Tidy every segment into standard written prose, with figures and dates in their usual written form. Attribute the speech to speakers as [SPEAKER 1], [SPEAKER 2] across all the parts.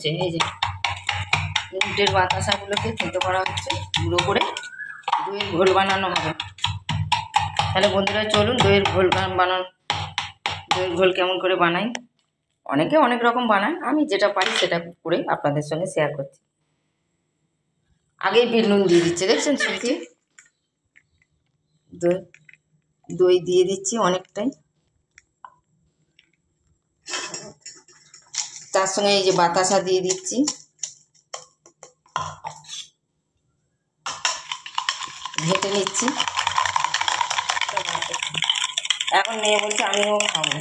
[SPEAKER 1] হচ্ছে। এই যে উটের বাতাসাগুলোকে থেতো করা হচ্ছে, গুঁড়ো করে দইয়ের ঘোল বানানো হবে। তাহলে বন্ধুরা চলুন দইয়ের ঘোল দইয়ের ঘোল কেমন করে বানাই। অনেকে অনেক রকম বানায়, আমি যেটা পারি সেটা করে আপনাদের সঙ্গে শেয়ার করছি। আগেই বিট নুন দিয়ে দিচ্ছে, দেখছেন শুকিয়ে। দই দিয়ে দিচ্ছি অনেকটাই, তার সঙ্গে এই যে বাতাসা দিয়ে দিচ্ছি, ঘেঁটে নিচ্ছি। এখন মেয়ে বলছে আমিও খাবো,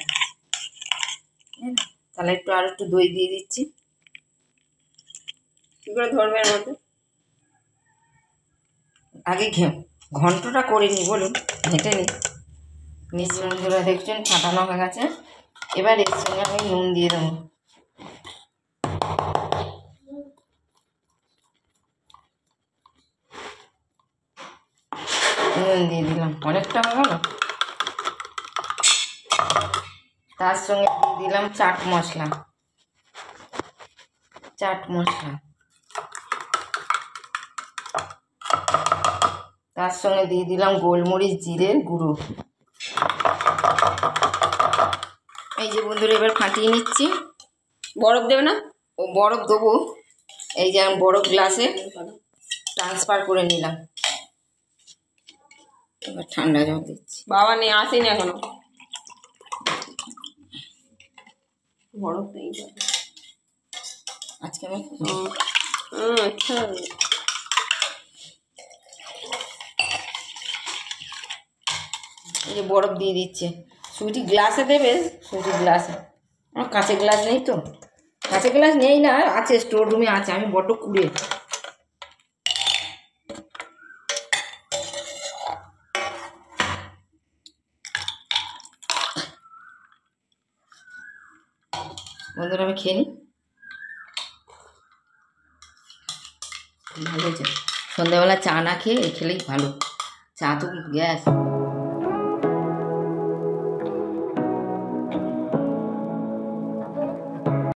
[SPEAKER 1] তাহলে আর একটু দই দিয়ে দিচ্ছি। কি করে ধরবে এর মধ্যে? আগে ঘন্টটা করে নিই, বলুন ঘেঁটে নিই। মিশ্রণগুলো দেখছেন ফাটানো হয়ে গেছে। এবার এর সঙ্গে আমি নুন দিয়ে দেবো। নুন দিয়ে দিলাম, অনেকটা হয়ে গেল। তার সঙ্গে দিয়ে দিলাম চাট মশলা। তার সঙ্গে দিয়ে দিলাম গোলমরিচ জিরের গুঁড়ো। এই যে বন্ধুরা এবার ফাটিয়ে নিচ্ছি। বরফ দেবে না? ও বরফ দেবো। এই যে আমি বরফ গ্লাসে ট্রান্সফার করে নিলাম। এবার ঠান্ডা জল দিচ্ছি।
[SPEAKER 2] বাবা নিয়ে আসেনি এখনো, বরফ নেই
[SPEAKER 1] আজকে আমি।
[SPEAKER 2] আচ্ছা
[SPEAKER 1] এই যে বরফ দিয়ে দিচ্ছে। সুইটি গ্লাসে দেবে, সুইটি গ্লাসে। আমার কাঁচের গ্লাস নেই তো, কাঁচের গ্লাস নেই না, আছে স্টোর রুমে আছে। আমি বড্ড কুড়ে। বন্ধুরা আমি খেয়ে নিই। ভালো হয়েছে। সন্ধ্যাবেলা চা না খেয়ে খেলেই ভালো, চা তো গ্যাস।